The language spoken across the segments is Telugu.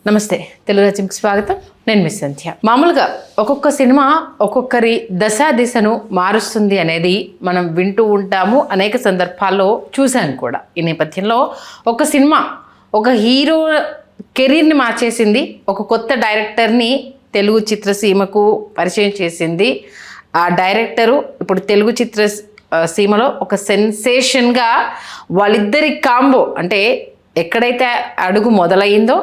నమస్తే, తెలుగు రాజ్యంకి స్వాగతం. నేను మిస్ సంధ్య. మామూలుగా ఒక్కొక్క సినిమా ఒక్కొక్కరి దిశను మారుస్తుంది అనేది మనం వింటూ ఉంటాము, అనేక సందర్భాల్లో చూశాను కూడా. ఈ నేపథ్యంలో ఒక సినిమా ఒక హీరో కెరీర్ని మార్చేసింది, ఒక కొత్త డైరెక్టర్ని తెలుగు చిత్రసీమకు పరిచయం చేసింది. ఆ డైరెక్టరు ఇప్పుడు తెలుగు చిత్రసీమలో ఒక సెన్సేషన్గా వాళ్ళిద్దరి కాంబో, అంటే ఎక్కడైతే అడుగు మొదలైందో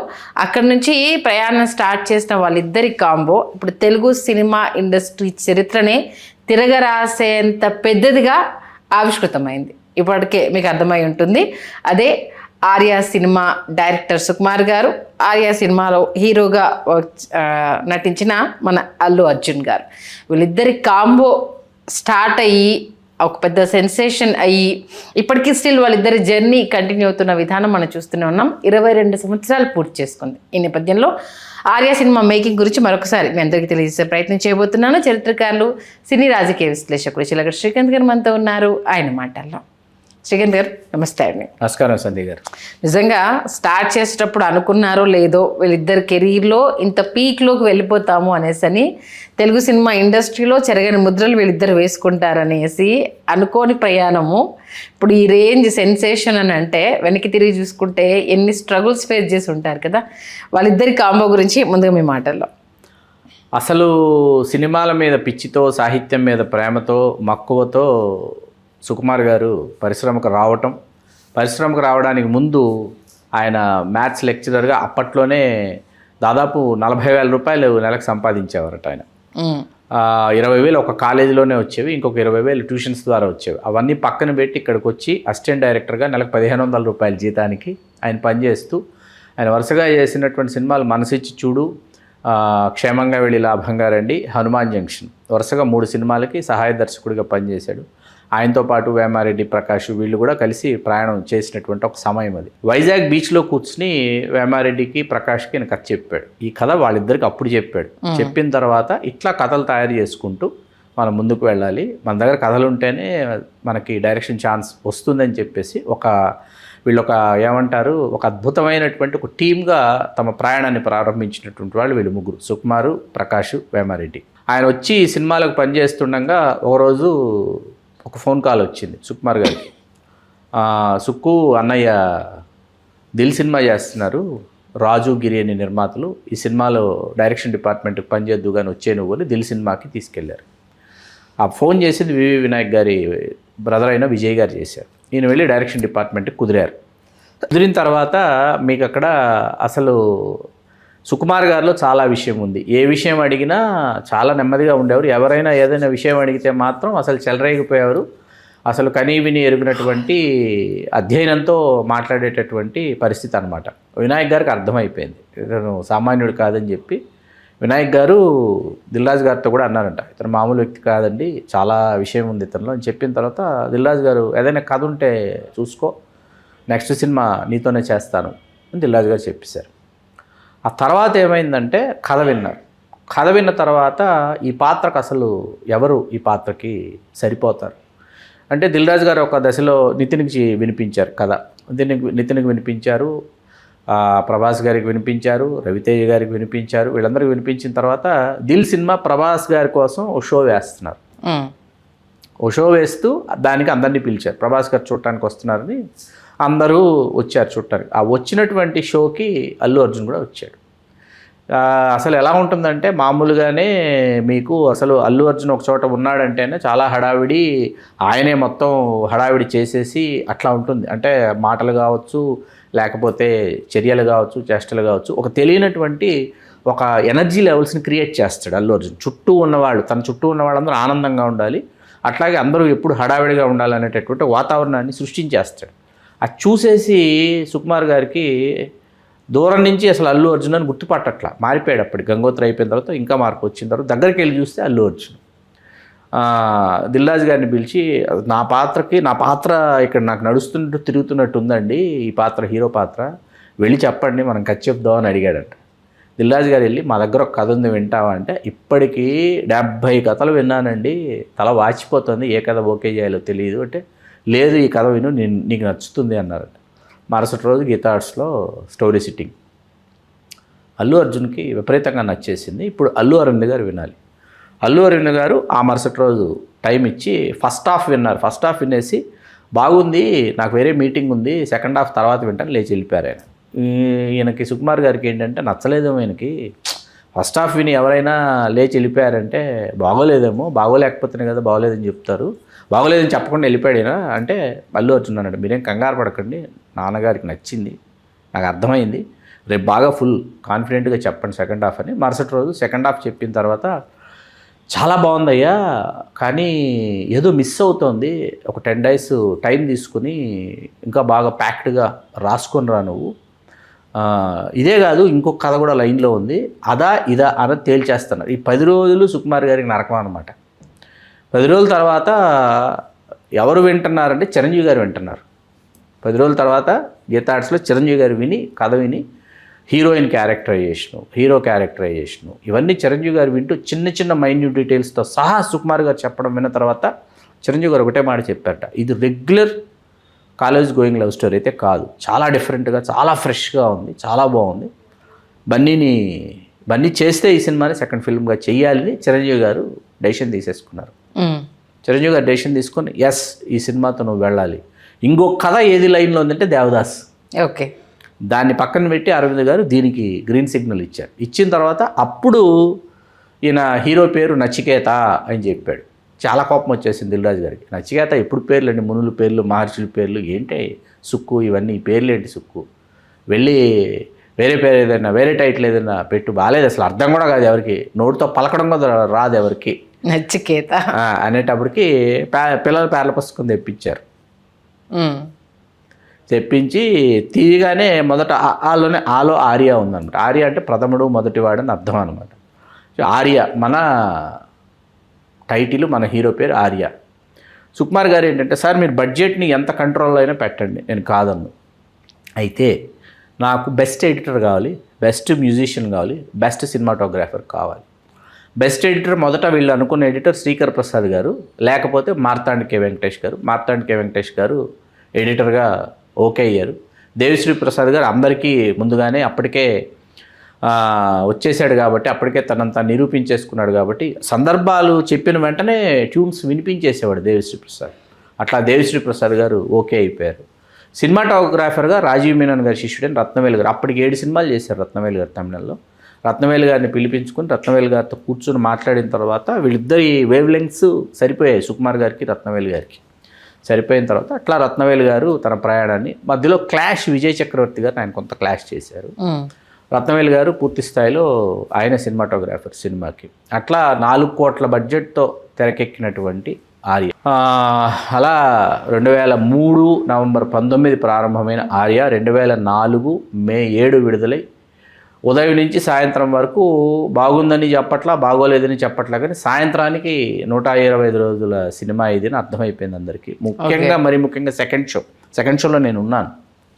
అక్కడి నుంచి ప్రయాణం స్టార్ట్ చేసిన వాళ్ళిద్దరి కాంబో ఇప్పుడు తెలుగు సినిమా ఇండస్ట్రీ చరిత్రనే తిరగరాసేంత పెద్దదిగా ఆవిష్కృతమైంది. ఇప్పటికే మీకు అర్థమై ఉంటుంది. అదే ఆర్యా సినిమా డైరెక్టర్ సుకుమార్ గారు, ఆర్యా సినిమాలో హీరోగా నటించిన మన అల్లు అర్జున్ గారు. వీళ్ళిద్దరి కాంబో స్టార్ట్ అయ్యి ఒక పెద్ద సెన్సేషన్ అయ్యి ఇప్పటికీ స్టిల్ వాళ్ళిద్దరి జర్నీ కంటిన్యూ అవుతున్న విధానం మనం చూస్తూనే ఉన్నాం. 22 సంవత్సరాలు పూర్తి చేసుకుంది. ఈ నేపథ్యంలో ఆర్యా సినిమా మేకింగ్ గురించి మరొకసారి మీ అందరికీ తెలియజేసే ప్రయత్నం చేయబోతున్నాను. చరిత్రకారులు, సినీ రాజకీయ విశ్లేషకులు చిలకడ శ్రీకాంత్ గారు మనతో ఉన్నారు. ఆయన మాటల్లో శ్రీకాంత్ గారు నమస్తే అండి. నమస్కారం సంధ్య గారు. నిజంగా స్టార్ట్ చేసేటప్పుడు అనుకున్నారో లేదో వీళ్ళిద్దరు కెరీర్లో ఇంత పీక్లోకి వెళ్ళిపోతాము అనేసి, తెలుగు సినిమా ఇండస్ట్రీలో చెరగని ముద్రలు వీళ్ళిద్దరు వేసుకుంటారనేసి అనుకోని ప్రయాణము ఇప్పుడు ఈ రేంజ్ సెన్సేషన్ అని అంటే వెనక్కి తిరిగి చూసుకుంటే ఎన్ని స్ట్రగుల్స్ ఫేస్ చేసి ఉంటారు కదా. వాళ్ళిద్దరి కాంబో గురించి ముందుగా మీ మాటల్లో. అసలు సినిమాల మీద పిచ్చితో, సాహిత్యం మీద ప్రేమతో, మక్కువతో సుకుమార్ గారు పరిశ్రమకు రావడానికి ముందు ఆయన మ్యాథ్స్ లెక్చరర్గా అప్పట్లోనే దాదాపు 40,000 రూపాయలు నెలకు సంపాదించేవారట ఆయన. 20,000 ఒక కాలేజీలోనే వచ్చేవి, ఇంకొక 20,000 ట్యూషన్స్ ద్వారా వచ్చేవి. అవన్నీ పక్కన పెట్టి ఇక్కడికి వచ్చి అసిస్టెంట్ డైరెక్టర్గా నెలకు 1,500 రూపాయల జీతానికి ఆయన పనిచేస్తూ ఆయన వరుసగా చేసినటువంటి సినిమాలు మనసిచ్చి చూడు, క్షేమంగా వెళ్ళి లాభంగా రండి, హనుమాన్ జంక్షన్, వరుసగా 3 సినిమాలకి సహాయ దర్శకుడిగా పనిచేశాడు. ఆయనతో పాటు వేమారెడ్డి, ప్రకాష్ వీళ్ళు కూడా కలిసి ప్రయాణం చేసినటువంటి ఒక సమయం అది. వైజాగ్ బీచ్లో కూర్చుని వేమారెడ్డికి, ప్రకాష్కి ఆయన కథ చెప్పాడు. ఈ కథ వాళ్ళిద్దరికి అప్పుడు చెప్పాడు. చెప్పిన తర్వాత ఇట్లా కథలు తయారు చేసుకుంటూ మనం ముందుకు వెళ్ళాలి, మన దగ్గర కథలు ఉంటేనే మనకి డైరెక్షన్ ఛాన్స్ వస్తుందని చెప్పేసి వీళ్ళొక ఏమంటారు, ఒక అద్భుతమైనటువంటి ఒక టీమ్గా తమ ప్రయాణాన్ని ప్రారంభించినటువంటి వాళ్ళు వీళ్ళు ముగ్గురు, సుకుమారు, ప్రకాష్, వేమారెడ్డి. ఆయన వచ్చి సినిమాలకు పనిచేస్తుండగా ఒకరోజు ఒక ఫోన్ కాల్ వచ్చింది సుకుమార్ గారికి. సుక్కు అన్నయ్య దిల్ సినిమా చేస్తున్నారు, రాజు గిరి అనే నిర్మాతలు, ఈ సినిమాలో డైరెక్షన్ డిపార్ట్మెంట్కి పనిచేద్దు కానీ వచ్చే నువ్వు అని దిల్ సినిమాకి తీసుకెళ్లారు. ఆ ఫోన్ చేసింది వివి వినాయక్ గారి బ్రదర్ అయిన విజయ్ గారు చేశారు. ఈయన వెళ్ళి డైరెక్షన్ డిపార్ట్మెంట్కి కుదిరిన తర్వాత మీకు అక్కడ అసలు సుకుమార్ గారిలో చాలా విషయం ఉంది. ఏ విషయం అడిగినా చాలా నెమ్మదిగా ఉండేవారు. ఎవరైనా ఏదైనా విషయం అడిగితే మాత్రం అసలు చెలరేగిపోయేవారు. అసలు కనీవిని ఎరిగినటువంటి అధ్యయనంతో మాట్లాడేటటువంటి పరిస్థితి అనమాట. వినాయక్ గారికి అర్థమైపోయింది ఇతను సామాన్యుడు కాదని చెప్పి. వినాయక్ గారు దిల్రాజు గారితో కూడా అన్నారంట, ఇతను మామూలు వ్యక్తి కాదండి, చాలా విషయం ఉంది ఇతనిలో అని చెప్పిన తర్వాత దిల్రాజు గారు ఏదైనా కథ ఉంటే చూసుకో, నెక్స్ట్ సినిమా నీతోనే చేస్తాను అని దిల్రాజు గారు చెప్పేశారు. ఆ తర్వాత ఏమైందంటే కథ విన్న తర్వాత ఈ పాత్రకు అసలు ఎవరు ఈ పాత్రకి సరిపోతారు అంటే దిల్రాజు గారు ఒక దశలో నితిన్కి వినిపించారు కథ. నితిన్కి వినిపించారు, ప్రభాస్ గారికి వినిపించారు, రవితేజ గారికి వినిపించారు. వీళ్ళందరికీ వినిపించిన తర్వాత దిల్ సినిమా ప్రభాస్ గారి కోసం ఓ షో వేస్తున్నారు. ఓ షో వేస్తూ దానికి అందరినీ పిలిచారు. ప్రభాస్ గారు చూడటానికి వస్తున్నారని అందరూ వచ్చారు చూడటానికి. ఆ వచ్చినటువంటి షోకి అల్లు అర్జున్ కూడా వచ్చాడు. అసలు ఎలా ఉంటుందంటే మామూలుగానే మీకు అసలు అల్లు అర్జున్ ఒక చోట ఉన్నాడంటేనే చాలా హడావిడి, ఆయనే మొత్తం హడావిడి చేసేసి అట్లా ఉంటుంది. అంటే మాటలు కావచ్చు, లేకపోతే చర్యలు కావచ్చు, చేష్టలు కావచ్చు, ఒక తెలియనటువంటి ఒక ఎనర్జీ లెవెల్స్ని క్రియేట్ చేస్తాడు అల్లు అర్జున్. తన చుట్టూ ఉన్న వాళ్ళందరూ ఆనందంగా ఉండాలి, అట్లాగే అందరూ ఎప్పుడు హడావిడిగా ఉండాలనేటటువంటి వాతావరణాన్ని సృష్టించేస్తాడు. అది చూసేసి సుకుమార్ గారికి దూరం నుంచి అసలు అల్లు అర్జున్ అని గుర్తుపట్టట్లా, మారిపోయాడు. అప్పటి గంగోత్రి అయిపోయిన తర్వాత ఇంకా మార్పు వచ్చిన తర్వాత దగ్గరికి వెళ్ళి చూస్తే అల్లు అర్జున్. దిల్రాజు గారిని పిలిచి, నా పాత్ర ఇక్కడ నాకు తిరుగుతున్నట్టు ఉందండి, ఈ పాత్ర హీరో పాత్ర, వెళ్ళి చెప్పండి మనం కథ చెప్దామని అడిగాడంట. దిల్రాజు గారు వెళ్ళి, మా దగ్గర ఒక కథ ఉంది వింటావా అంటే, ఇప్పటికీ 70 కథలు విన్నానండి, తల వాచిపోతుంది, ఏ కథ ఓకే చేయాలో తెలియదు అంటే, లేదు ఈ కథ విను, నీకు నచ్చుతుంది అన్నారట. మరుసటి రోజు గీతా ఆర్ట్స్లో స్టోరీ సిట్టింగ్. అల్లు అర్జున్కి విపరీతంగా నచ్చేసింది. ఇప్పుడు అల్లు అరవింద్ గారు వినాలి. అల్లు అరవింద్ గారు ఆ మరుసటి రోజు టైం ఇచ్చి ఫస్ట్ హాఫ్ విన్నారు. ఫస్ట్ హాఫ్ వినేసి బాగుంది, నాకు వేరే మీటింగ్ ఉంది, సెకండ్ హాఫ్ తర్వాత వింటాను, లేచి వెళ్ళిపోయారు ఆయన. ఈయనకి సుకుమార్ గారికి ఏంటంటే నచ్చలేదేమో, ఈయనకి ఫస్ట్ హాఫ్ విని ఎవరైనా లేచి వెళ్ళిపోయారంటే బాగోలేదేమో, బాగోలేకపోతేనే కదా బాగోలేదని చెప్తారు, బాగోలేదని చెప్పకుండా వెళ్ళిపోయాడు అంటే అల్లు అర్జున్ అన్నాడు, మీరేం కంగారు పడకండి, నాన్నగారికి నచ్చింది, నాకు అర్థమైంది, రేపు బాగా ఫుల్ కాన్ఫిడెంట్గా చెప్పండి సెకండ్ హాఫ్ అని. మరుసటి రోజు సెకండ్ హాఫ్ చెప్పిన తర్వాత చాలా బాగుందయ్యా, కానీ ఏదో మిస్ అవుతోంది, ఒక 10 days టైం తీసుకుని ఇంకా బాగా ప్యాక్డ్గా రాసుకొని రా నువ్వు, ఇదే కాదు ఇంకొక కథ కూడా లైన్లో ఉంది, అదా ఇదా అన్నది తేల్చేస్తున్నారు. ఈ 10 రోజులు సుకుమార్ గారికి నరకం అనమాట. 10 రోజుల తర్వాత ఎవరు వింటున్నారంటే చిరంజీవి గారు వింటున్నారు. 10 రోజుల తర్వాత గీతా ఆర్ట్స్లో చిరంజీవి గారు విని కథ విని హీరోయిన్ క్యారెక్టరైజేషను, హీరో క్యారెక్టరైజేషను, ఇవన్నీ చిరంజీవి గారు వింటూ చిన్న చిన్న మైన్యూట్ డీటెయిల్స్తో సహా సుకుమార్ గారు చెప్పడం విన్న తర్వాత చిరంజీవి గారు ఒకటే మాట చెప్పారట, ఇది regular college going love story అయితే కాదు, చాలా డిఫరెంట్గా, చాలా ఫ్రెష్గా ఉంది, చాలా బాగుంది, బన్నీ చేస్తే ఈ సినిమాని సెకండ్ ఫిల్మ్గా చెయ్యాలని చిరంజీవి గారు డెసిషన్ తీసేసుకున్నారు. చిరంజీవి గారు డెసిషన్ తీసుకొని ఎస్ ఈ సినిమాతో నువ్వు వెళ్ళాలి. ఇంకొక కథ ఏది లైన్లో ఉందంటే దేవదాస్. ఓకే, దాన్ని పక్కన పెట్టి అరవింద్ గారు దీనికి గ్రీన్ సిగ్నల్ ఇచ్చారు. ఇచ్చిన తర్వాత అప్పుడు ఈయన హీరో పేరు నచికేత అని చెప్పాడు. చాలా కోపం వచ్చేసింది దిల్ రాజు గారికి. నచికేత ఎప్పుడు పేర్లు అండి, మునుల పేర్లు, మహర్షుల పేర్లు ఏంటి సుక్కు, ఇవన్నీ పేర్లు ఏంటి సుక్కు, వెళ్ళి వేరే పేరు ఏదైనా వేరే టైటిల్ ఏదైనా పెట్టు, బాగాలేదు అసలు, అర్థం కూడా కాదు ఎవరికి, నోటితో పలకడం కూడా రాదు ఎవరికి, నచికేత అనేటప్పటికి పిల్లల పేర్ల పుస్తకం తెప్పించారు. తెప్పించి తీయగానే మొదట ఆలో ఆర్య ఉందన్నమాట. ఆర్య అంటే ప్రథముడు మొదటివాడు అని అర్థం అనమాట. ఆర్య మన టైటిల్, మన హీరో పేరు ఆర్య. సుకుమార్ గారు ఏంటంటే సార్ మీరు బడ్జెట్ని ఎంత కంట్రోల్లో అయినా పెట్టండి, నేను కాదన్ను, అయితే నాకు బెస్ట్ ఎడిటర్ కావాలి, బెస్ట్ మ్యూజిషియన్ కావాలి, బెస్ట్ సినిమాటోగ్రాఫర్ కావాలి. బెస్ట్ ఎడిటర్ మొదట వీళ్ళు అనుకున్న ఎడిటర్ శ్రీకర్ ప్రసాద్ గారు, లేకపోతే మార్తాండ్ కే వెంకటేష్ గారు. మార్తాండ్ కే వెంకటేష్ గారు ఎడిటర్గా ఓకే అయ్యారు. దేవిశ్రీ ప్రసాద్ గారు అందరికీ ముందుగానే అప్పటికే వచ్చేసాడు కాబట్టి, అప్పటికే తనంతా నిరూపించేసుకున్నాడు కాబట్టి సందర్భాలు చెప్పిన వెంటనే ట్యూన్స్ వినిపించేసేవాడు దేవిశ్రీ ప్రసాద్. అట్లా దేవిశ్రీ ప్రసాద్ గారు ఓకే అయిపోయారు. సినిమాటోగ్రాఫర్గా రాజీవ్ మీనన్ గారి శిష్యుడని రత్నవేలు గారు, అప్పటికి 7 సినిమాలు చేశారు రత్నవేలు గారు తమిళంలో. రత్నవేలు గారిని పిలిపించుకుని రత్నవేలు గారితో కూర్చొని మాట్లాడిన తర్వాత వీళ్ళిద్దరి వేవ్ లెంగ్స్ సరిపోయాయి, సుకుమార్ గారికి రత్నవేలు గారికి సరిపోయిన తర్వాత అట్లా రత్నవేలు గారు తన ప్రయాణాన్ని, మధ్యలో క్లాష్ విజయ్ చక్రవర్తి గారు ఆయన కొంత క్లాష్ చేశారు. రత్నవేలు గారు పూర్తి స్థాయిలో ఆయన సినిమాటోగ్రాఫర్ సినిమాకి. అట్లా 4 కోట్ల బడ్జెట్తో తెరకెక్కినటువంటి ఆర్య. అలా 2003 నవంబర్ 19 ప్రారంభమైన ఆర్య 2004 మే 7 విడుదలై ఉదయం నుంచి సాయంత్రం వరకు బాగుందని చెప్పట్లా, బాగోలేదని చెప్పట్లా, కానీ సాయంత్రానికి 125 రోజుల సినిమా ఇది అని అర్థమైపోయింది అందరికీ. మరి ముఖ్యంగా సెకండ్ షోలో నేను ఉన్నాను,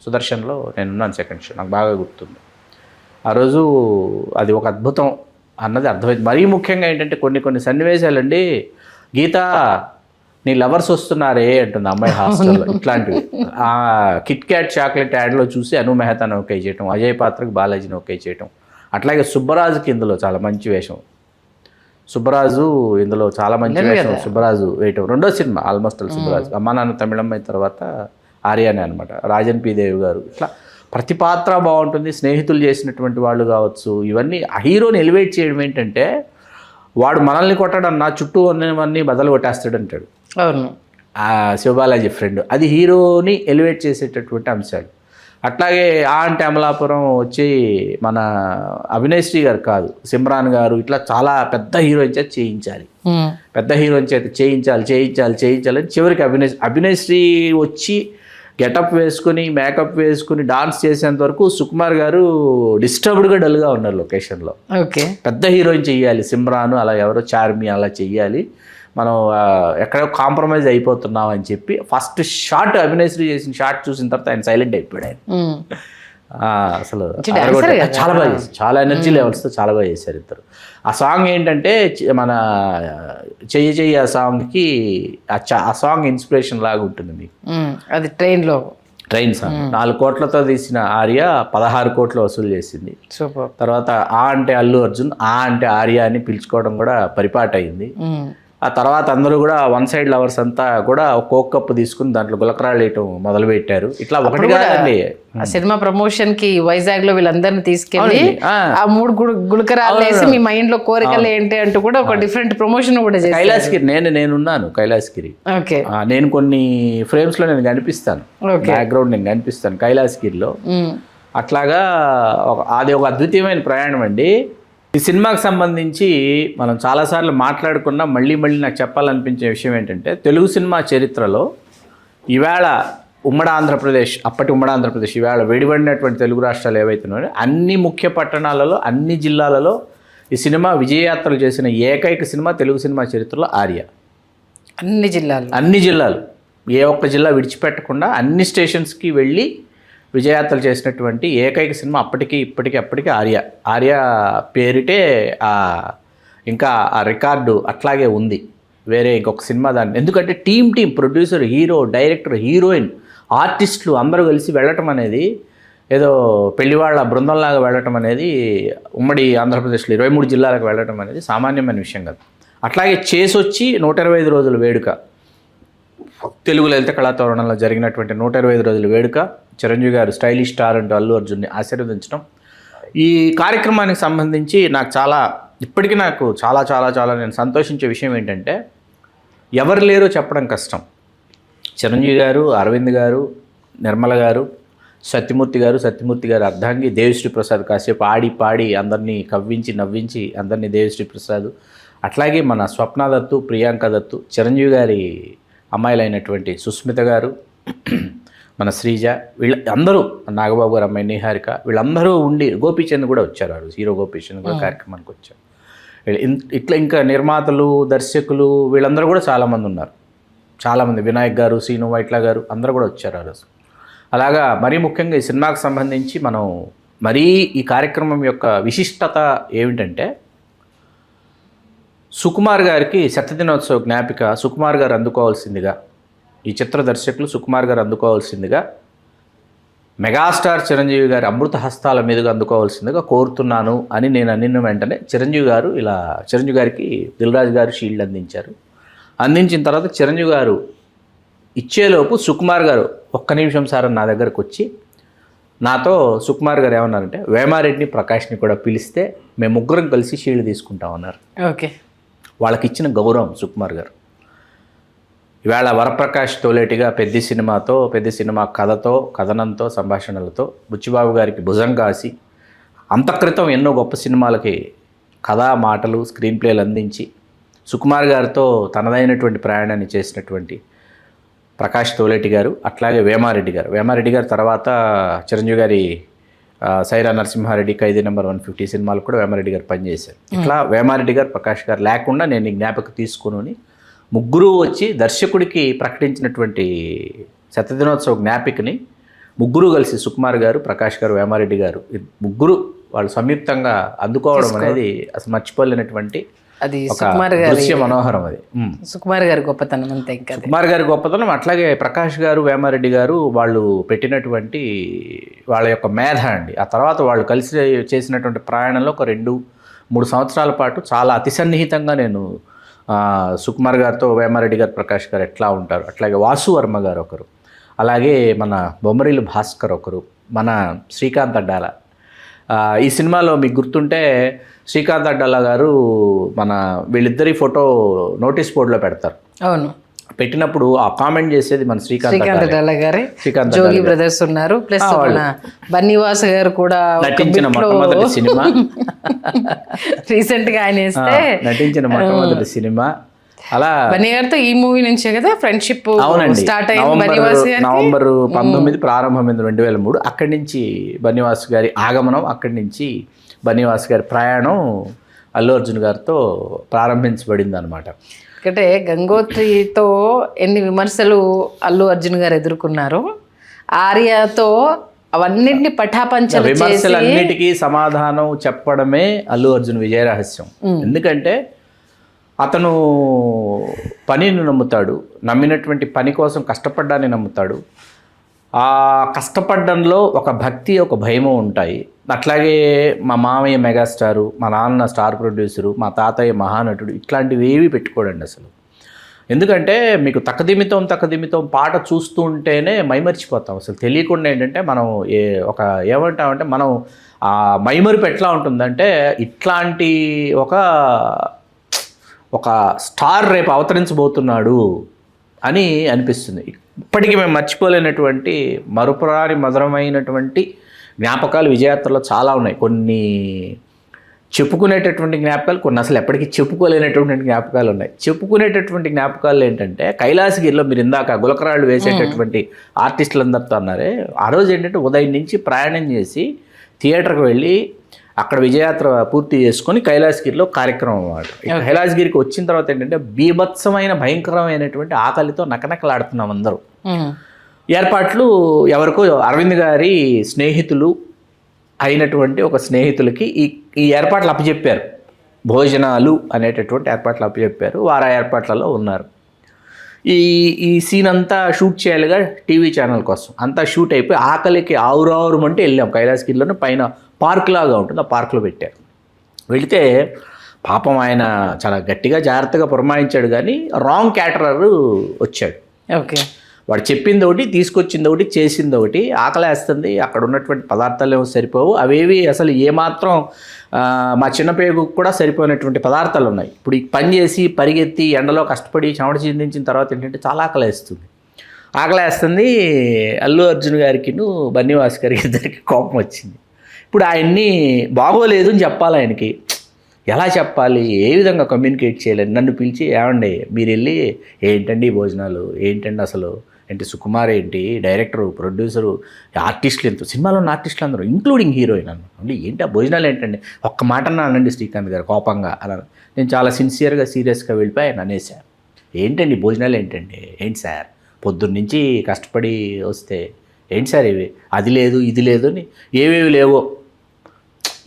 సుదర్శన్లో నేనున్నాను సెకండ్ షో, నాకు బాగా గుర్తుంది. ఆ రోజు అది ఒక అద్భుతం అన్నది అర్థమైంది. మరీ ముఖ్యంగా ఏంటంటే కొన్ని సన్నివేశాలండి, గీత నీ లవర్స్ వస్తున్నారే అంటుంది అమ్మాయి హాస్టల్లో, ఇట్లాంటివి. కిట్ క్యాట్ చాక్లెట్ యాడ్లో చూసి అను మెహతాను ఓకే చేయటం, అజయ్ పాత్రకు బాలాజీని ఓకే చేయటం. అట్లాగే సుబ్బరాజుకి ఇందులో చాలా మంచి వేషం, సుబ్బరాజు ఇందులో చాలా మంచి వేషం సుబ్బరాజు వేయటం. 2వ సినిమా ఆల్మోస్ట్ సుబ్బరాజు, అమ్మా నాన్న తమిళమ్మాయి తర్వాత ఆర్యానే అనమాట. రాజన్ పి దేవ్ గారు, ఇట్లా ప్రతి పాత్ర బాగుంటుంది. స్నేహితులు చేసినటువంటి వాళ్ళు కావచ్చు, ఇవన్నీ ఆ హీరోని ఎలివేట్ చేయడం ఏంటంటే, వాడు మనల్ని కొట్టడం, నా చుట్టూ ఉన్నవన్నీ బదలు కొట్టేస్తాడు అంటాడు. అవును, శివబాలాజీ ఫ్రెండ్, అది హీరోని ఎలివేట్ చేసేటటువంటి అంశాలు. అట్లాగే అంటే అమలాపురం వచ్చి మన అభినయశ్రీ గారు కాదు, సిమ్రాన్ గారు, ఇట్లా చాలా పెద్ద హీరోయిన్ చేత చేయించాలి, పెద్ద హీరోయిన్ చేత చేయించాలని చివరికి అభినయశ్రీ వచ్చి గెటప్ వేసుకుని మేకప్ వేసుకుని డాన్స్ చేసేంత వరకు సుకుమార్ గారు డిస్టర్బ్డ్గా డల్గా ఉన్నారు లొకేషన్లో. ఓకే, పెద్ద హీరోయిన్ చెయ్యాలి, సిమ్రాను అలా ఎవరో చార్మి అలా చెయ్యాలి, మనం ఎక్కడో కాంప్రమైజ్ అయిపోతున్నాం అని చెప్పి ఫస్ట్ షాట్ అభినయశ్రీ చేసిన షాట్ చూసిన తర్వాత ఆయన సైలెంట్ అయిపోయాడు. ఆయన అసలు చాలా బాగా చేశారు, చాలా ఎనర్జీ లెవెల్స్తో చాలా బాగా చేశారు ఇద్దరు. ఆ సాంగ్ ఏంటంటే మన చెయ్యి ఆ సాంగ్కి ఆ సాంగ్ ఇన్స్పిరేషన్ లాగా ఉంటుంది మీకు. అది ట్రైన్ సాంగ్ 4 కోట్లతో తీసిన ఆర్య 16 కోట్లు వసూలు చేసింది. సూపర్. తర్వాత ఆ అంటే అల్లు అర్జున్, ఆ అంటే ఆర్య అని పిలుచుకోవడం కూడా పరిపాట అయింది. ఆ తర్వాత అందరూ కూడా వన్ సైడ్ లవర్స్ అంతా కూడా ఒక కోక్ కప్పు తీసుకుని దాంట్లో గులకరాళ్ళు వేయటం మొదలు పెట్టారు. ఇట్లా ఒకటి కాదండి, ఆ సినిమా ప్రమోషన్ కి వైజాగ్ లో వీళ్ళందరినీ తీసుకెళ్ళి ఆ 3 గులకరాలు వేసి మీ మైండ్ లో కోరికలు ఏంటి అంటూ కూడా ఒక డిఫరెంట్ ప్రమోషన్ కూడా చేశారు. కైలాసగిరి నేనున్నాను కైలాసగిరి. ఓకే. నేను కొన్ని ఫ్రేమ్స్ లో నేను కనిపిస్తాను, బ్యాక్గ్రౌండ్ నేను కనిపిస్తాను కైలాసగిరిలో. అట్లాగా అది ఒక అద్వితీయమైన ప్రయాణం అండి. ఈ సినిమాకి సంబంధించి మనం చాలాసార్లు మాట్లాడుకున్నా మళ్ళీ నాకు చెప్పాలనిపించే విషయం ఏంటంటే, తెలుగు సినిమా చరిత్రలో ఈవేళ ఉమ్మడి ఆంధ్రప్రదేశ్, అప్పటి ఉమ్మడి ఆంధ్రప్రదేశ్, ఈవేళ విడిపడినటువంటి తెలుగు రాష్ట్రాలు ఏవైతున్నాయో అన్ని ముఖ్య పట్టణాలలో, అన్ని జిల్లాలలో ఈ సినిమా విజయయాత్రలు చేసిన ఏకైక సినిమా తెలుగు సినిమా చరిత్రలో ఆర్య. అన్ని జిల్లాలు ఏ ఒక్క జిల్లా విడిచిపెట్టకుండా అన్ని స్టేషన్స్కి వెళ్ళి విజయయాత్రలు చేసినటువంటి ఏకైక సినిమా అప్పటికి ఆర్య పేరిటే ఇంకా ఆ రికార్డు అట్లాగే ఉంది. వేరే ఇంకొక సినిమా దాన్ని, ఎందుకంటే team producer, hero, director, heroine, ఆర్టిస్టులు అందరూ కలిసి వెళ్ళటం అనేది, ఏదో పెళ్లివాళ్ళ బృందంలాగా వెళ్ళటం అనేది, ఉమ్మడి ఆంధ్రప్రదేశ్లో 23 జిల్లాలకు వెళ్ళటం అనేది సామాన్యమైన విషయం కాదు. అట్లాగే చేసొచ్చి 125 రోజుల వేడుక, తెలుగు లలిత కళాతోరణంలో జరిగినటువంటి 125 రోజుల వేడుక, చిరంజీవి గారు స్టైలిష్ స్టార్ అంటూ అల్లు అర్జున్ని ఆశీర్వదించడం. ఈ కార్యక్రమానికి సంబంధించి ఇప్పటికీ నాకు చాలా నేను సంతోషించే విషయం ఏంటంటే, ఎవరు లేరో చెప్పడం కష్టం. చిరంజీవి గారు, అరవింద్ గారు, నిర్మల గారు, సత్యమూర్తి గారు అర్ధాంగి, దేవిశ్రీ ప్రసాద్ కాసేపు ఆడి పాడి అందరినీ కవ్వించి నవ్వించి అందరినీ దేవిశ్రీ ప్రసాద్, అట్లాగే మన స్వప్న దత్తు, ప్రియాంక దత్తు, చిరంజీవి గారి అమ్మాయిలైనటువంటి సుస్మిత గారు, మన శ్రీజ, అందరూ, నాగబాబు గారు అమ్మాయి నిహారిక, వీళ్ళందరూ ఉండి, గోపీచంద్ కూడా వచ్చారు, హీరో గోపీచంద్ కూడా కార్యక్రమానికి వచ్చారు. ఇట్లా ఇంకా నిర్మాతలు, దర్శకులు, వీళ్ళందరూ కూడా చాలామంది ఉన్నారు. చాలామంది, వినాయక్ గారు, సీను వైట్ల గారు అందరూ కూడా వచ్చారు ఆ రోజు. అలాగా మరీ ముఖ్యంగా ఈ సినిమాకి సంబంధించి మనం మరీ ఈ కార్యక్రమం యొక్క విశిష్టత ఏమిటంటే, సుకుమార్ గారికి శతదినోత్సవ జ్ఞాపిక సుకుమార్ గారు అందుకోవాల్సిందిగా, ఈ చిత్ర దర్శకులు సుకుమార్ గారు అందుకోవాల్సిందిగా, మెగాస్టార్ చిరంజీవి గారి అమృత హస్తాల మీదుగా అందుకోవాల్సిందిగా కోరుతున్నాను అని నేను అనిన వెంటనే చిరంజీవి గారికి దిల్ రాజు గారు షీల్డ్ అందించారు. అందించిన తర్వాత చిరంజీవి గారు ఇచ్చేలోపు సుకుమార్ గారు, ఒక్క నిమిషం సార్ నా దగ్గరకు వచ్చి నాతో సుకుమార్ గారు ఏమన్నారంటే, వేమారెడ్డిని, ప్రకాష్ని కూడా పిలిస్తే మేము ముగ్గురం కలిసి షీల్డ్ తీసుకుంటామన్నారు. ఓకే. వాళ్ళకి ఇచ్చిన గౌరవం సుకుమార్ గారు. ఇవాళ వరప్రకాష్ తోలేటిగా పెద్ద సినిమా కథతో, కథనంతో, సంభాషణలతో బుచ్చిబాబు గారికి భుజం కాసి, అంతక్రితం ఎన్నో గొప్ప సినిమాలకి కథా, మాటలు, స్క్రీన్ ప్లేలు అందించి సుకుమార్ గారితో తనదైనటువంటి ప్రయాణాన్ని చేసినటువంటి ప్రకాష్ తోలేటి గారు, అట్లాగే వేమారెడ్డి గారు తర్వాత చిరంజీవి గారి సైరా నరసింహారెడ్డి, ఖైదీ నెంబర్ 150 సినిమాలు కూడా వేమారెడ్డి గారు పనిచేశారు. ఇట్లా వేమారెడ్డి గారు, ప్రకాష్ గారు లేకుండా నేను ఈ జ్ఞాపకం తీసుకుని ముగ్గురు వచ్చి దర్శకుడికి ప్రకటించినటువంటి శతదినోత్సవ జ్ఞాపికని ముగ్గురు కలిసి, సుకుమార్ గారు, ప్రకాష్ గారు, వేమారెడ్డి గారు, ముగ్గురు వాళ్ళు సంయుక్తంగా అందుకోవడం అనేది అసలు మర్చిపోలేనటువంటి అది సుకుమార్ గారి దృశ్య మనోహరం. అది సుకుమార్ గారి గొప్పతనం అంతే. ఇంకా సుకుమార్ గారి గొప్పతనం, అట్లాగే ప్రకాష్ గారు, వేమారెడ్డి గారు వాళ్ళు పెట్టినటువంటి వాళ్ళ యొక్క మేధ అండి. ఆ తర్వాత వాళ్ళు కలిసి చేసినటువంటి ప్రయాణంలో ఒక 2-3 సంవత్సరాల పాటు చాలా అతి సన్నిహితంగా నేను సుకుమార్ గారితో, వేమారెడ్డి గారు, ప్రకాష్ గారు ఎట్లా ఉంటారు, అట్లాగే వాసు వర్మ గారు ఒకరు, అలాగే మన బొమ్మరిల్లు భాస్కర్ ఒకరు, మన శ్రీకాంత్ అడ్డాల. ఈ సినిమాలో మీకు గుర్తుంటే శ్రీకాంత్ అడ్డాల గారు వీళ్ళిద్దరి ఫోటో నోటీస్ బోర్డులో పెడతారు. అవును. పెట్టినప్పుడు ఆ కామెంట్ చేసేది మన శ్రీకాంత్ అడ్డాల గారే. జోగి బ్రదర్స్ ఉన్నారు, ప్లస్ బన్నీవాస్ గారు కూడా నటించిన మొట్టమొదటి సినిమా, రీసెంట్ గా ఆయన నటించిన మొట్టమొదటి సినిమా. అలా బన్నీ గారితో ఈ మూవీ నుంచే కదా ఫ్రెండ్షిప్ స్టార్ట్ అయింది. నవంబర్ 19 ప్రారంభమైంది 2003. అక్కడి నుంచి బన్నీవాస్ గారి ఆగమనం, అక్కడి నుంచి బన్నీవాస్ గారి ప్రయాణం అల్లు అర్జున్ గారితో ప్రారంభించబడింది అనమాట. ఎందుకంటే గంగోత్రితో ఎన్ని విమర్శలు అల్లు అర్జున్ గారు ఎదుర్కొన్నారు, ఆర్యతో అవన్నింటినీ పటాపంచలు చేసి విమర్శలన్నిటికీ సమాధానం చెప్పడమే అల్లు అర్జున్ విజయ రహస్యం. ఎందుకంటే అతను పనిని నమ్ముతాడు, నమ్మినటువంటి పని కోసం కష్టపడ్డాన్ని నమ్ముతాడు. ఆ కష్టపడడంలో ఒక భక్తి ఒక భయము ఉంటాయి. అట్లాగే మా మామయ్య మెగాస్టారు, మా నాన్న స్టార్ ప్రొడ్యూసరు, మా తాతయ్య మహానటుడు, ఇట్లాంటివి ఏవి పెట్టుకోడండి అసలు. ఎందుకంటే మీకు తక్కదిమితం పాట చూస్తూ ఉంటేనే మైమరిచిపోతాం. అసలు తెలియకుండా ఏంటంటే మనం ఏమంటామంటే మనం ఆ మైమరిపు ఎట్లా ఉంటుందంటే ఇట్లాంటి ఒక స్టార్ రేపు అవతరించబోతున్నాడు అని అనిపిస్తుంది. ఇప్పటికీ మేము మర్చిపోలేనటువంటి మరుపురాని మధురమైనటువంటి జ్ఞాపకాలు విజయయాత్రలో చాలా ఉన్నాయి. కొన్ని చెప్పుకునేటటువంటి జ్ఞాపకాలు, కొన్ని అసలు ఎప్పటికీ చెప్పుకోలేనటువంటి జ్ఞాపకాలు ఉన్నాయి. చెప్పుకునేటటువంటి జ్ఞాపకాలు ఏంటంటే కైలాసగిరిలో మీరు ఇందాక గులకరాళ్ళు వేసేటటువంటి ఆర్టిస్టులందరితో అన్నారే, ఆ రోజు ఏంటంటే ఉదయం నుంచి ప్రయాణం చేసి థియేటర్కి వెళ్ళి అక్కడ విజయయాత్ర పూర్తి చేసుకొని కైలాసగిరిలో కార్యక్రమం అన్నమాట. కైలాసగిరికి వచ్చిన తర్వాత ఏంటంటే బీభత్సమైన భయంకరమైనటువంటి ఆకలితో నకనకలాడుతున్నాం అందరూ. ఏర్పాట్లు ఎవరికో అరవింద్ గారి స్నేహితులు అయినటువంటి ఒక స్నేహితులకి ఈ ఏర్పాట్లు అప్పచెప్పారు. భోజనాలు అనేటటువంటి ఏర్పాట్లు అప్పచెప్పారు. వారు ఆ ఏర్పాట్లలో ఉన్నారు. ఈ సీన్ అంతా షూట్ చేయాలిగా టీవీ ఛానల్ కోసం. అంతా షూట్ అయిపోయి ఆకలికి ఆవురావురమంటే వెళ్ళాం. కైలాసగిరిలోనే పైన పార్క్ లాగా ఉంటుంది, ఆ పార్క్లో పెట్టారు. వెళితే పాపం ఆయన చాలా గట్టిగా జాగ్రత్తగా పురమాయించాడు, కానీ రాంగ్ క్యాటరర్ వచ్చాడు. ఓకే, వాడు చెప్పింది ఒకటి, తీసుకొచ్చింది ఒకటి, చేసింది ఒకటి. ఆకలేస్తుంది, అక్కడ ఉన్నటువంటి పదార్థాలు ఏమో సరిపోవు, అవేవి అసలు ఏమాత్రం మా చిన్నపేగు కూడా సరిపోయినటువంటి పదార్థాలు ఉన్నాయి. ఇప్పుడు ఈ పని చేసి పరిగెత్తి ఎండలో కష్టపడి చెమట చిందించిన తర్వాత ఏంటంటే చాలా ఆకలేస్తుంది. అల్లు అర్జున్ గారికిను బన్నీవాస్ గారికి ఇద్దరికి కోపం వచ్చింది. ఇప్పుడు ఆయన్ని బాగోలేదు అని చెప్పాలి. ఆయనకి ఎలా చెప్పాలి, ఏ విధంగా కమ్యూనికేట్ చేయలేదు. నన్ను పిలిచి ఏమండి మీరు వెళ్ళి ఏంటండి భోజనాలు, ఏంటండి అసలు ఏంటి సుకుమార్ ఏంటి డైరెక్టరు, ప్రొడ్యూసరు, ఆర్టిస్టులు ఎంతో సినిమాలో ఉన్న ఆర్టిస్టులు అందరూ ఇంక్లూడింగ్ హీరోయిన్ అన్న ఏంటి ఆ భోజనాలు ఏంటండి ఒక్క మాట అనండి శ్రీకాంత్ గారు కోపంగా. అలా నేను చాలా సిన్సియర్గా సీరియస్గా వెళ్ళిపోయి ఆయన అనేసాను, ఏంటండి భోజనాలు ఏంటండి, ఏంటి సార్ పొద్దున్నుంచి కష్టపడి వస్తే ఏంటి సార్ ఇవి, అది లేదు ఇది లేదు అని ఏవేవి లేవో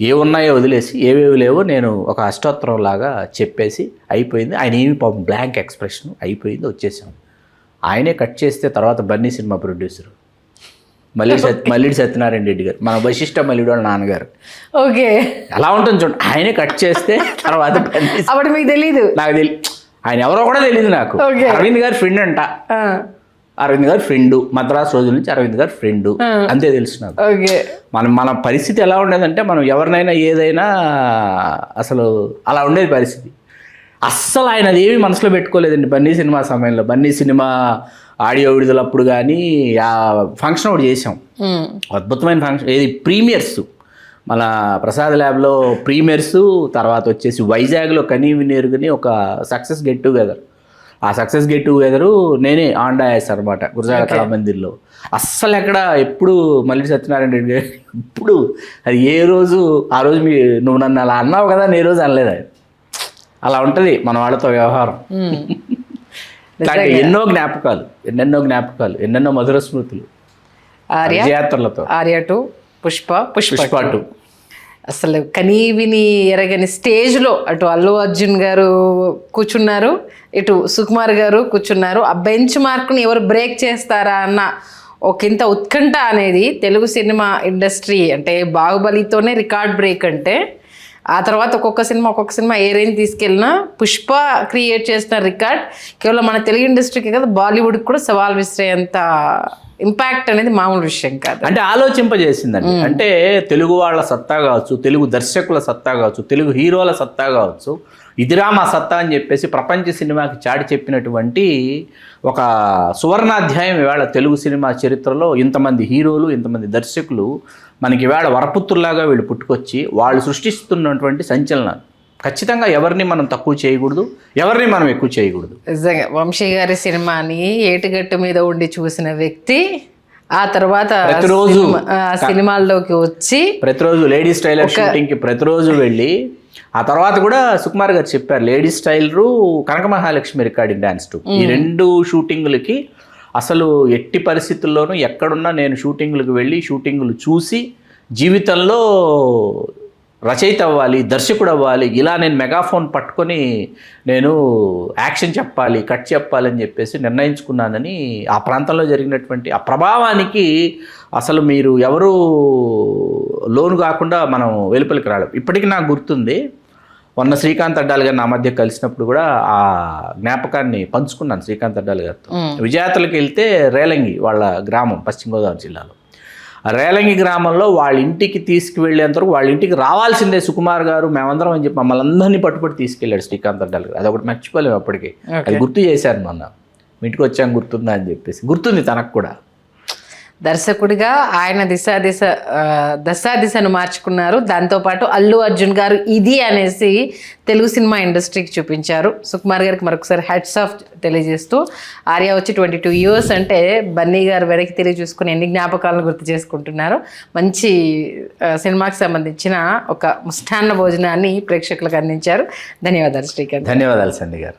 ఏమున్నాయో వదిలేసి ఏవేవి లేవో నేను ఒక అష్టోత్తరం లాగా చెప్పేసి అయిపోయింది. ఆయన ఏమి పాపం బ్లాంక్ ఎక్స్ప్రెషన్ అయిపోయింది, వచ్చేసాం. ఆయనే కట్ చేస్తే తర్వాత బన్నీ సినిమా ప్రొడ్యూసరు మల్లిడి సత్యనారాయణ రెడ్డి గారు, మన వశిష్ఠ మల్లిడి వాళ్ళ నాన్నగారు. ఓకే, ఎలా ఉంటుంది చూడండి. ఆయనే కట్ చేస్తే తర్వాత అప్పుడు మీకు తెలీదు, నాకు ఆయన ఎవరో కూడా తెలియదు నాకు. అరవింద్ గారి ఫ్రెండ్ అంట, అరవింద్ గారి ఫ్రెండు, మద్రాసు రోజుల నుంచి అరవింద్ గారి ఫ్రెండు, అంతే తెలుసు నాకు. మన పరిస్థితి ఎలా ఉండేదంటే మనం ఎవరినైనా ఏదైనా అసలు అలా ఉండేది పరిస్థితి. అస్సలు ఆయన అదేమి మనసులో పెట్టుకోలేదండి బన్నీ సినిమా సమయంలో. బన్నీ సినిమా ఆడియో విడుదలప్పుడు కానీ ఆ ఫంక్షన్ ఒకటి చేసాం, అద్భుతమైన ఫంక్షన్. ఏది ప్రీమియర్స్, మన ప్రసాద్ ల్యాబ్లో ప్రీమియర్స్, తర్వాత వచ్చేసి వైజాగ్లో కనీవినేరుగని ఒక సక్సెస్ గెట్ టుగెదర్. ఆ సక్సెస్ గెట్ టుగెదరు నేనే ఆండా వేస్తాను అనమాట గురజాల కళా మందిర్లో. అస్సలు ఎక్కడ ఎప్పుడు మల్లిడి సత్యనారాయణ రెడ్డి గారు ఇప్పుడు అది ఏ రోజు ఆ రోజు నువ్వు నన్ను అలా అన్నావు కదా అని ఏ రోజు అనలేదు ఆయన. అలా ఉంటుంది మన వాళ్ళతో వ్యవహారం. ఎన్నో జ్ఞాపకాలు, ఎన్నెన్నో మధుర స్మృతులు విజయాత్రలతో. ఆర్య 2, పుష్ప 2 అసలు కనీవిని ఎరగని స్టేజ్లో అటు అల్లు అర్జున్ గారు కూర్చున్నారు, ఇటు సుకుమార్ గారు కూర్చున్నారు. ఆ బెంచ్ మార్క్ని ఎవరు బ్రేక్ చేస్తారా అన్న ఒకంత ఉత్కంఠ అనేది తెలుగు సినిమా ఇండస్ట్రీ అంటే బాహుబలితోనే రికార్డ్ బ్రేక్ అంటే, ఆ తర్వాత ఒక్కొక్క సినిమా ఏ రేంజ్ తీసుకెళ్ళినా పుష్ప క్రియేట్ చేసిన రికార్డ్ కేవలం మన తెలుగు ఇండస్ట్రీకి కదా బాలీవుడ్కి కూడా సవాల్ విసిరేంత ఇంపాక్ట్ అనేది మామూలు విషయం కాదు. అంటే ఆలోచింపజేసిందండి. అంటే తెలుగు వాళ్ళ సత్తా కావచ్చు, తెలుగు దర్శకుల సత్తా కావచ్చు, తెలుగు హీరోల సత్తా కావచ్చు, ఇదిరా మా సత్తా అని చెప్పేసి ప్రపంచ సినిమాకి చాటి చెప్పినటువంటి ఒక సువర్ణాధ్యాయం ఇవాళ తెలుగు సినిమా చరిత్రలో. ఇంతమంది హీరోలు, ఇంతమంది దర్శకులు మనకి ఇవాళ వరపుత్రులాగా వీళ్ళు పుట్టుకొచ్చి వాళ్ళు సృష్టిస్తున్నటువంటి సంచలనాలు. ఖచ్చితంగా ఎవరిని మనం తక్కువ చేయకూడదు, ఎవరిని మనం ఎక్కువ చేయకూడదు. నిజంగా వంశీ గారి సినిమాని ఏటుగట్టు మీద ఉండి చూసిన వ్యక్తి ఆ తర్వాత ప్రతిరోజు సినిమాల్లోకి వచ్చి ప్రతిరోజు లేడీస్ టైలర్ షూటింగ్కి ప్రతిరోజు వెళ్ళి, ఆ తర్వాత కూడా సుకుమార్ గారు చెప్పారు లేడీస్ టైలరు కనక మహాలక్ష్మి రికార్డింగ్ డాన్స్ 2 ఈ 2 షూటింగులకి అసలు ఎట్టి పరిస్థితుల్లోనూ ఎక్కడున్నా నేను షూటింగులకు వెళ్ళి షూటింగులు చూసి జీవితంలో రచయిత అవ్వాలి, దర్శకుడు అవ్వాలి, ఇలా నేను మెగాఫోన్ పట్టుకొని నేను యాక్షన్ చెప్పాలి, కట్ చెప్పాలి అని చెప్పేసి నిర్ణయించుకున్నానని ఆ ప్రాంతంలో జరిగినటువంటి ఆ ప్రభావానికి అసలు మీరు ఎవరు లోను కాకుండా మనం వెలుపలికి రాలేం. ఇప్పటికీ నాకు గుర్తుంది, మొన్న శ్రీకాంత్ అడ్డాలి గారు నా మధ్య కలిసినప్పుడు కూడా ఆ జ్ఞాపకాన్ని పంచుకున్నాను శ్రీకాంత్ అడ్డాలి గారితో. విజయాతలకు వెళ్తే రేలంగి వాళ్ళ గ్రామం పశ్చిమ గోదావరి జిల్లాలో. ఆ రేలంగి గ్రామంలో వాళ్ళ ఇంటికి తీసుకువెళ్ళేంతవరకు వాళ్ళ ఇంటికి రావాల్సిందే సుకుమార్ గారు, మేమందరం అని చెప్పి మమ్మల్ని అందరినీ పట్టుబడి తీసుకెళ్ళాడు శ్రీకాంత్ అడ్డాలి గారు. అదొకటి మర్చిపోలేము అప్పటికి. అది గుర్తు చేశారు మొన్న, మీ ఇంటికి వచ్చాం గుర్తుందా అని చెప్పేసి. గుర్తుంది తనకు కూడా. దర్శకుడిగా ఆయన దశాదిశను మార్చుకున్నారు. దాంతోపాటు అల్లు అర్జున్ గారు ఇది అనేసి తెలుగు సినిమా ఇండస్ట్రీకి చూపించారు. సుకుమార్ గారికి మరొకసారి హ్యాట్స్ ఆఫ్ తెలియజేస్తూ, ఆర్య వచ్చి 22 years అంటే బన్నీ గారు వెనక్కి తిరిగి చూసుకుని ఎన్ని జ్ఞాపకాలను గుర్తు చేసుకుంటున్నారు. మంచి సినిమాకి సంబంధించిన ఒక ముష్టాన్న భోజనాన్ని ప్రేక్షకులకు అందించారు. ధన్యవాదాలు శ్రీకాంత్. ధన్యవాదాలు సంధ్య గారు.